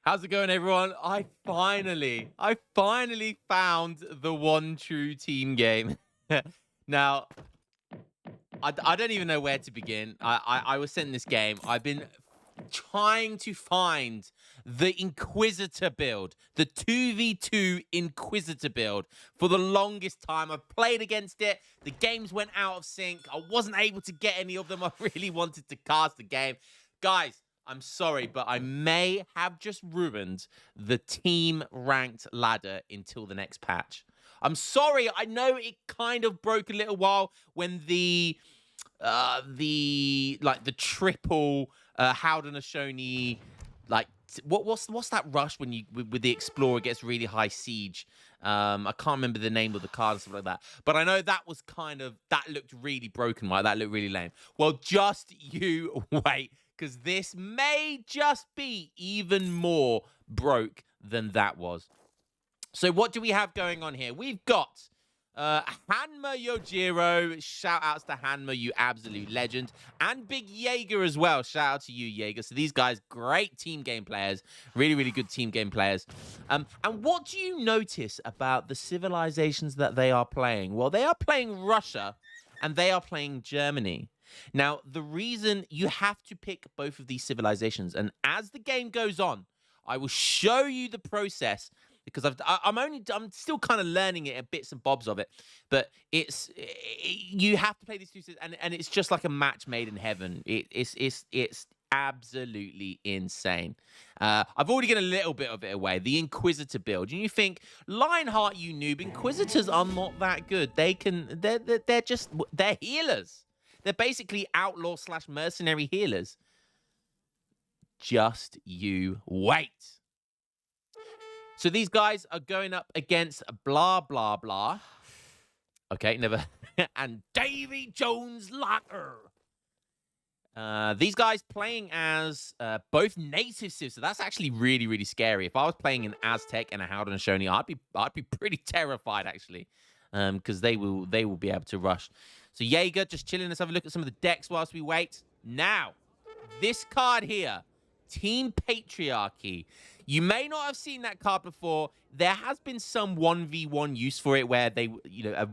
How's it going, everyone? I finally found the one true team game. Now, I don't even know where to begin. I was sent this game. I've been trying to find the Inquisitor build, the 2v2 Inquisitor build for the longest time. I've played against it. The games went out of sync. I wasn't able to get any of them. I really wanted to cast the game. Guys, I'm sorry, but I may have just ruined the team ranked ladder until the next patch. I'm sorry. I know it kind of broke a little while when the triple Howden Ashoni, like what's that rush when you with the Explorer gets really high siege. I can't remember the name of the card and stuff like that, but I know that was that looked really broken, right? That looked really lame. Well, just you wait, because this may just be even more broke than that was. So what do we have going on here? We've got Hanma Yojiro. Shout outs to Hanma, you absolute legend. And Big Jaeger as well. Shout out to you, Jaeger. So these guys, great team game players. Really, really good team game players. And what do you notice about the civilizations that they are playing? Well, they are playing Russia and they are playing Germany. Now, the reason you have to pick both of these civilizations, and as the game goes on, I will show you the process, because I'm still kind of learning it at bits and bobs of it, but you have to play these two, and it's just like a match made in heaven. It's absolutely insane. I've already given a little bit of it away. The Inquisitor build, and you think, Lionheart, you noob, Inquisitors are not that good. They're healers. They're basically outlaw / mercenary healers. Just you wait. So these guys are going up against blah, blah, blah. Okay, never. And Davy Jones Locker. These guys playing as both native civs, so that's actually really, really scary. If I was playing an Aztec and a Howden Shoni, I'd be pretty terrified, actually, because they will be able to rush. So Jaeger just chilling. Let's have a look at some of the decks whilst we wait. Now, this card here, Team Patriarchy. You may not have seen that card before. There has been some 1v1 use for it where they,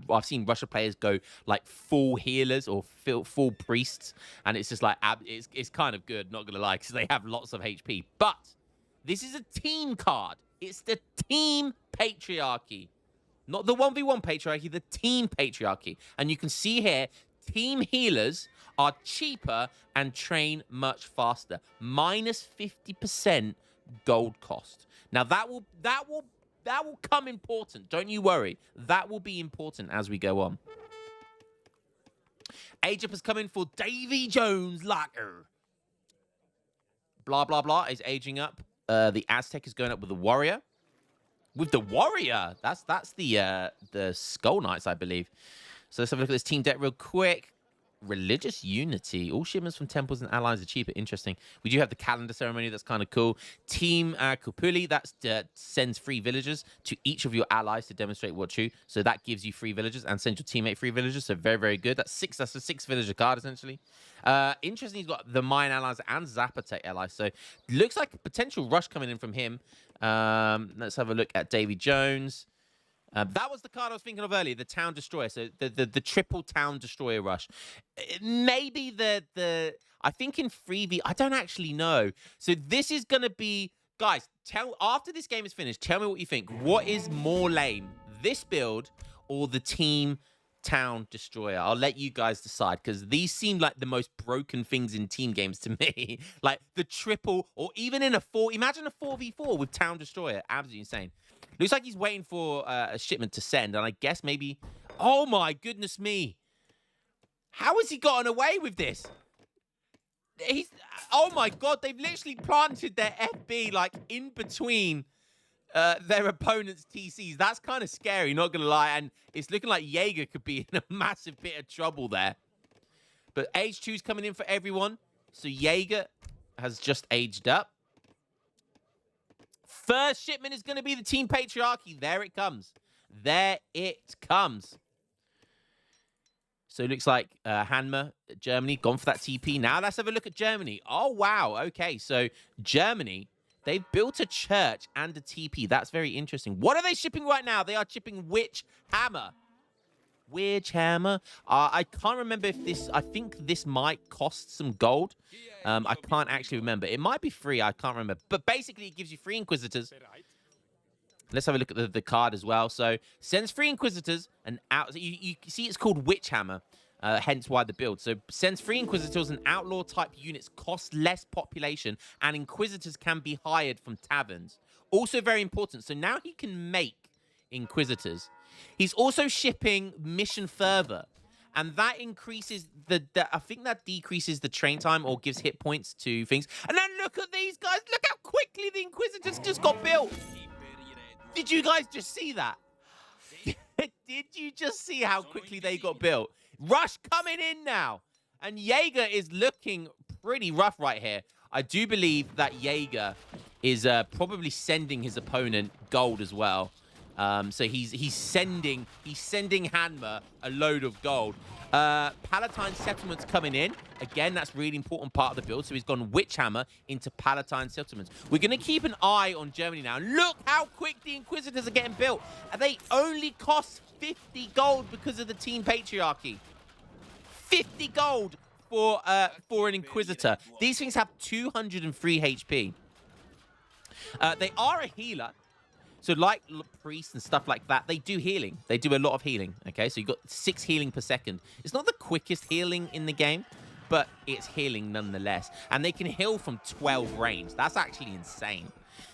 I've seen Russia players go like full healers or full priests, and it's just like, it's kind of good, not gonna lie, because they have lots of HP. But this is a team card. It's the Team Patriarchy. Not the 1v1 Patriarchy, the Team Patriarchy. And you can see here, team healers are cheaper and train much faster. Minus 50% gold cost. Now that will come important. Don't you worry. That will be important as we go on. Age up has come in for Davy Jones Locker. Blah blah blah is aging up. The Aztec is going up with the warrior. With the warrior, that's the Skull Knights, I believe. So let's have a look at this team deck real quick. Religious unity. All shipments from temples and allies are cheaper. Interesting. We do have the calendar ceremony. That's kind of cool. Team Kupuli. That sends free villagers to each of your allies to demonstrate what true. So that gives you free villagers and sends your teammate free villagers. So very, very good. That's a 6 villager card, essentially. Interesting. He's got the Mayan allies and Zapotec allies. So looks like a potential rush coming in from him. Let's have a look at Davy Jones. That was the card I was thinking of earlier, the Town Destroyer. So the triple Town Destroyer rush. Maybe I think in 3v, I don't actually know. So this is going to be, guys, after this game is finished, tell me what you think. What is more lame, this build or the Team Town Destroyer? I'll let you guys decide, because these seem like the most broken things in team games to me. Like the triple, or even in imagine a 4v4 with Town Destroyer. Absolutely insane. Looks like he's waiting for a shipment to send, and I guess maybe... Oh, my goodness me. How has he gotten away with this? Oh, my God. They've literally planted their FB, like, in between their opponent's TCs. That's kind of scary, not going to lie. And it's looking like Jaeger could be in a massive bit of trouble there. But age 2's coming in for everyone. So Jaeger has just aged up. First shipment is going to be the Team Patriarchy. There it comes. There it comes. So it looks like Hanma, Germany, gone for that TP. Now let's have a look at Germany. Oh, wow. Okay, so Germany They've built a church and a TP. That's very interesting. What are they shipping right now? They are shipping Witch Hammer. Witch Hammer. I can't remember if this... I think this might cost some gold. I can't actually remember. It might be free. I can't remember. But basically, it gives you 3 Inquisitors. Let's have a look at the card as well. So, sends 3 Inquisitors and out... You see it's called Witch Hammer. Hence why the build. So, sends 3 Inquisitors and outlaw-type units, cost less population, and Inquisitors can be hired from taverns. Also very important. So, now he can make Inquisitors. He's also shipping Mission Fervor. And that increases I think that decreases the train time or gives hit points to things. And then look at these guys. Look how quickly the Inquisitors just got built. Did you guys just see that? Did you just see how quickly they got built? Rush coming in now. And Jaeger is looking pretty rough right here. I do believe that Jaeger is probably sending his opponent gold as well. So he's sending Hanma a load of gold. Palatine Settlements coming in. Again, that's really important part of the build. So he's gone Witch Hammer into Palatine Settlements. We're going to keep an eye on Germany now. Look how quick the Inquisitors are getting built. And they only cost 50 gold because of the Team Patriarchy. 50 gold for an Inquisitor. These things have 203 HP. They are a healer. So like priests and stuff like that, they do healing. They do a lot of healing, okay? So you've got 6 healing per second. It's not the quickest healing in the game, but it's healing nonetheless. And they can heal from 12 range. That's actually insane.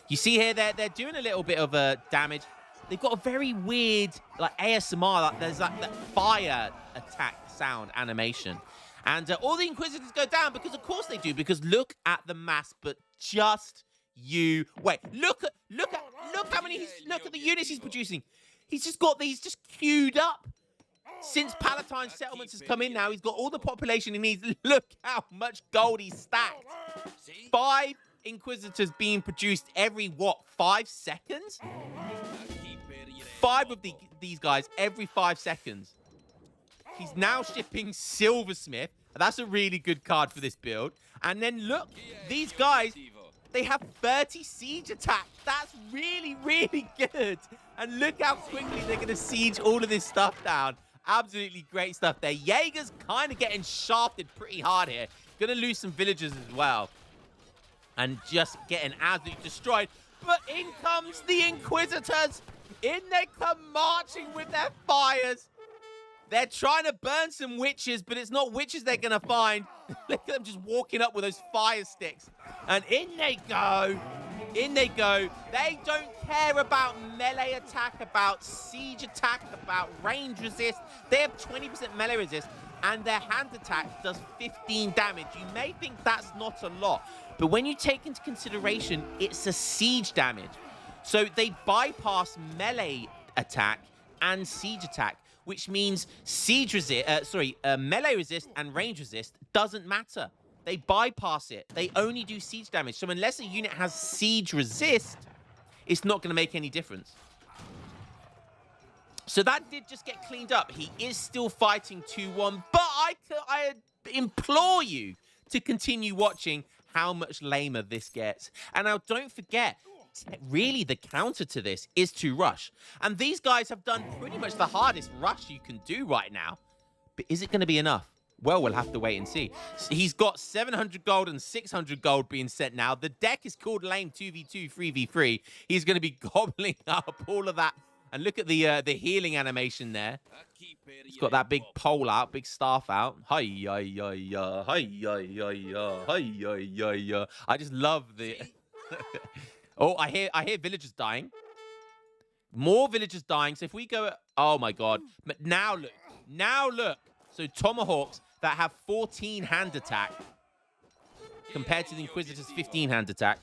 You see here, they're doing a little bit of damage. They've got a very weird like ASMR. Like, there's like that fire attack sound animation. And all the Inquisitors go down because of course they do. Because look at the mass, but just... Wait, look at how many look at the units he's producing. He's just got these just queued up. Since Palatine Settlements has come in now, he's got all the population he needs. Look how much gold he's stacked. 5 Inquisitors being produced every 5 seconds? 5 of these guys every 5 seconds. He's now shipping Silversmith. That's a really good card for this build. And then look, these guys, they have 30 siege attack. That's really, really good. And look how quickly they're going to siege all of this stuff down. Absolutely great stuff there. Jaeger's kind of getting shafted pretty hard here. Going to lose some villagers as well. And just getting absolutely destroyed. But in comes the Inquisitors. In they come marching with their fires. They're trying to burn some witches, but it's not witches they're going to find. Look at them just walking up with those fire sticks. And in they go. In they go. They don't care about melee attack, about siege attack, about range resist. They have 20% melee resist, and their hand attack does 15 damage. You may think that's not a lot, but when you take into consideration, it's a siege damage. So they bypass melee attack and siege attack, which means melee resist and range resist doesn't matter. They bypass it. They only do siege damage. So unless a unit has siege resist, it's not going to make any difference. So that did just get cleaned up. He is still fighting 2-1, but I implore you to continue watching how much lamer this gets. And now don't forget, really the counter to this is to rush. And these guys have done pretty much the hardest rush you can do right now. But is it going to be enough? Well, we'll have to wait and see. He's got 700 gold and 600 gold being sent now. The deck is called Lame 2v2, 3v3. He's going to be gobbling up all of that. And look at the healing animation there. He's got that big pole out, big staff out. I just love the... Oh, I hear villagers dying. More villagers dying. So if we go... Oh, my God. But now look. Now look. So tomahawks that have 14 hand attack compared to the Inquisitor's 15 hand attack.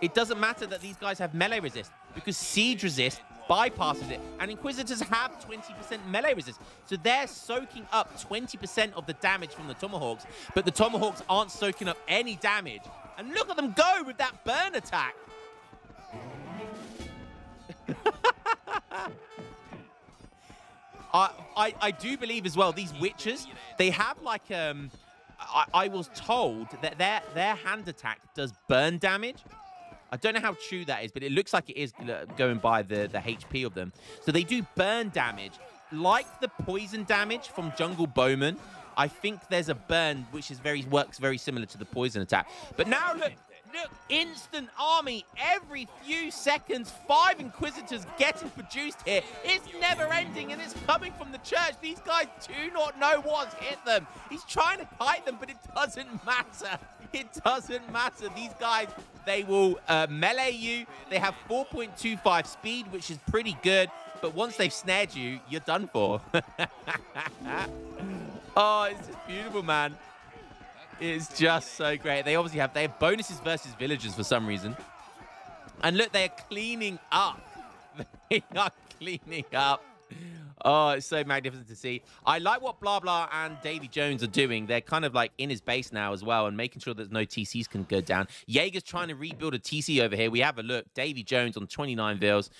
It doesn't matter that these guys have melee resist because siege resist bypasses it. And Inquisitors have 20% melee resist. So they're soaking up 20% of the damage from the tomahawks. But the tomahawks aren't soaking up any damage. And look at them go with that burn attack. I do believe as well, these witches, they have like, I was told that their hand attack does burn damage. I don't know how true that is, but it looks like it is going by the HP of them. So they do burn damage. Like the poison damage from Jungle Bowman, I think there's a burn which is works very similar to the poison attack. But now look, instant army every few seconds. 5 Inquisitors getting produced here. It's never ending, and it's coming from the church. These guys do not know what's hit them. He's trying to kite them, but it doesn't matter. It doesn't matter. These guys, they will melee you. They have 4.25 speed, which is pretty good. But once they've snared you, you're done for. Oh, it's just beautiful, man. It's just so great. They obviously have bonuses versus villagers for some reason. And look, they are cleaning up. They are cleaning up. Oh, it's so magnificent to see. I like what Blah Blah and Davy Jones are doing. They're kind of like in his base now as well and making sure that no TCs can go down. Jaeger's trying to rebuild a TC over here. We have a look. Davy Jones on 29 vils.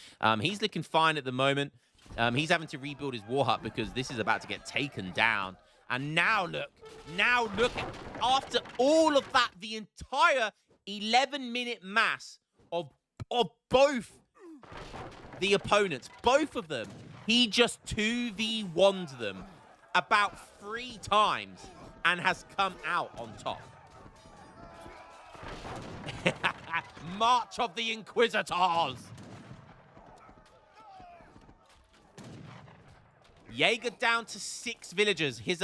He's looking fine at the moment. He's having to rebuild his war hut because this is about to get taken down. And now look, after all of that, the entire 11-minute mass of both the opponents, both of them, he just 2v1'd them about 3 times and has come out on top. March of the Inquisitors! Jaeger down to 6 villagers. His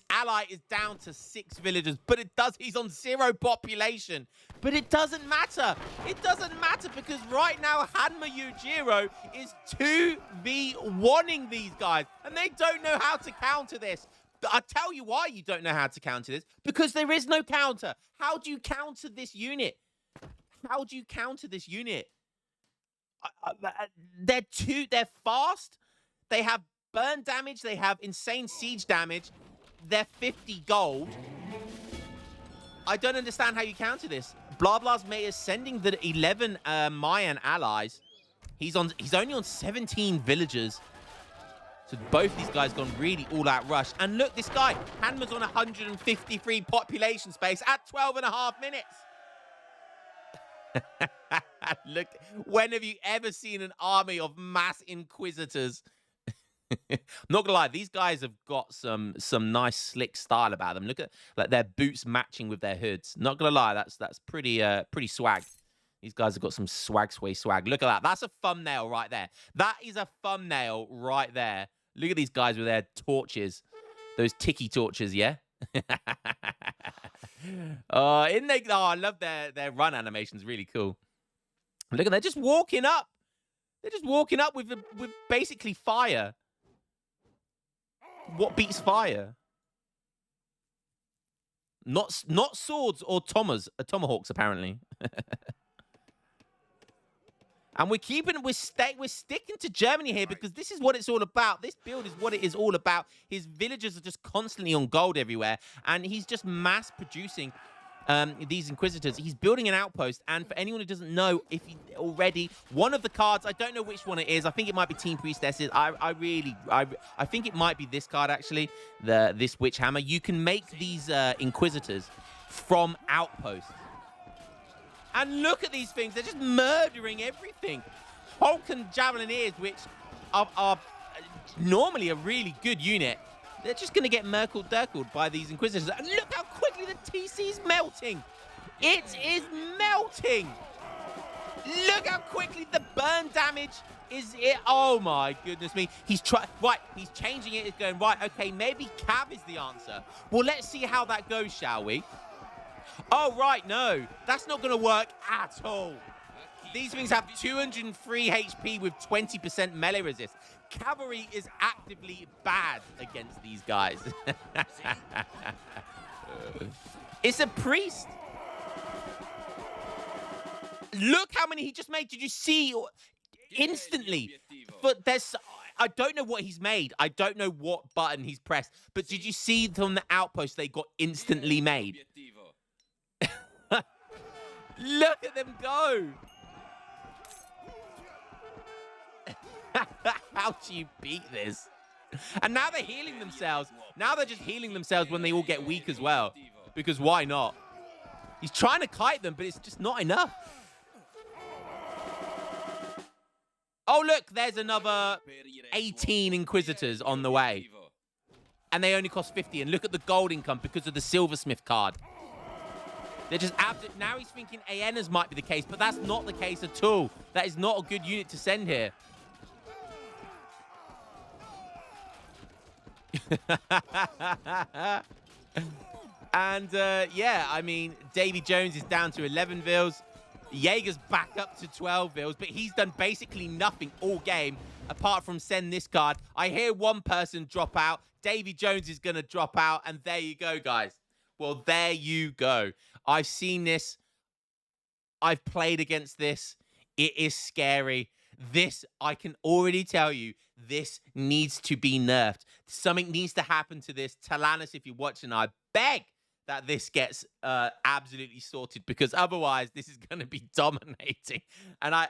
ally is down to 6 villagers, but he's on 0 population. But it doesn't matter. It doesn't matter because right now Hanma Yujiro is 2v1ing these guys, and they don't know how to counter this. I tell you why you don't know how to counter this, because there is no counter. How do you counter this unit? How do you counter this unit? They're fast. They have burn damage. They have insane siege damage. They're 50 gold. I don't understand how you counter this. Blah Blah's mate is sending the 11 Mayan allies. He's only on 17 villagers. So both these guys gone really all-out rush. And look, this guy, Hanma's on 153 population space at 12.5 minutes. Look, when have you ever seen an army of mass Inquisitors? I'm not gonna lie, these guys have got some nice slick style about them. Look at like their boots matching with their hoods. Not gonna lie, that's pretty swag. These guys have got some swag. Look at that. That's a thumbnail right there. That is a thumbnail right there. Look at these guys with their torches, those tiki torches. Yeah. I love their run animations. Really cool. Look at they're just walking up. They're just walking up with basically fire. What beats fire? Not swords or tomahawks, apparently. And we're sticking to Germany here because this is what it's all about. This build is what it is all about. His villagers are just constantly on gold everywhere, and he's just mass producing these Inquisitors. He's building an outpost, and for anyone who doesn't know, if he already, one of the cards, I don't know which one it is. I think it might be Team Priestesses. I think it might be this card actually, this Witch Hammer. You can make these Inquisitors from outposts. And look at these things. They're just murdering everything. Hulk and Javelineers, which are normally a really good unit, they're just going to get Merkled-Durkled by these Inquisitors. And look how quickly the TC's melting. It is melting. Look how quickly the burn damage is. Oh, my goodness me. He's changing it. He's going, right, okay, maybe Cav is the answer. Well, let's see how that goes, shall we? Oh, right, no. That's not going to work at all. These things have 203 HP with 20% melee resist. Cavalry is actively bad against these guys. It's a priest. Look how many he just made. Did you see instantly? But I don't know what he's made. I don't know what button he's pressed. But did you see from the outpost they got instantly made? Look at them go. How do you beat this? And now they're healing themselves. Now they're just healing themselves when they all get weak as well. Because why not? He's trying to kite them, but it's just not enough. Oh, look, there's another 18 Inquisitors on the way. And they only cost 50. And look at the gold income because of the Silversmith card. They're just absolute. Now he's thinking Aenas might be the case, but that's not the case at all. That is not a good unit to send here. And, yeah, I mean, Davy Jones is down to 11 vils. Jaeger's back up to 12 vils, but he's done basically nothing all game apart from send this card. I hear one person drop out. Davy Jones is going to drop out, and there you go, guys. Well, there you go. I've seen this. I've played against this. It is scary. This, I can already tell you, this needs to be nerfed. Something needs to happen to this. Talanis, if you're watching, I beg that this gets absolutely sorted, because otherwise this is going to be dominating. And I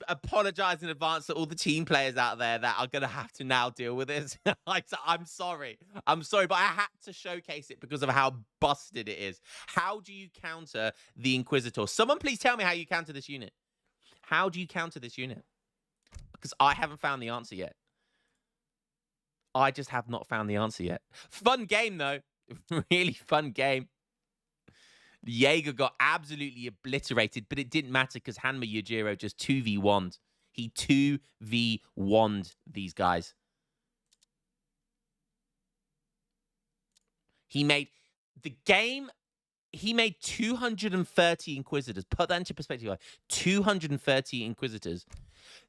apologize in advance to all the team players out there that are going to have to now deal with this. I'm sorry, but I had to showcase it because of how busted it is. How do you counter the Inquisitor? Someone please tell me how you counter this unit. How do you counter this unit? Because I haven't found the answer yet. I just have not found the answer yet. Fun game, though. Really fun game. Jaeger got absolutely obliterated, but it didn't matter because Hanma Yujiro just 2v1'd. He 2v1'd these guys. He made the game. He made 230 Inquisitors. Put that into perspective. 230 Inquisitors.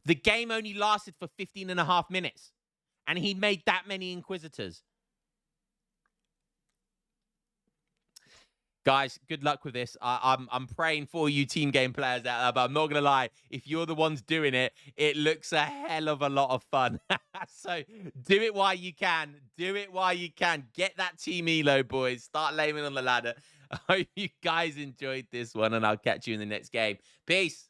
The game only lasted for 15.5 minutes. And he made that many Inquisitors. Guys, good luck with this. I'm praying for you team game players out there, but I'm not going to lie. If you're the ones doing it, it looks a hell of a lot of fun. So do it while you can. Do it while you can. Get that team elo, boys. Start laying on the ladder. I hope you guys enjoyed this one, and I'll catch you in the next game. Peace.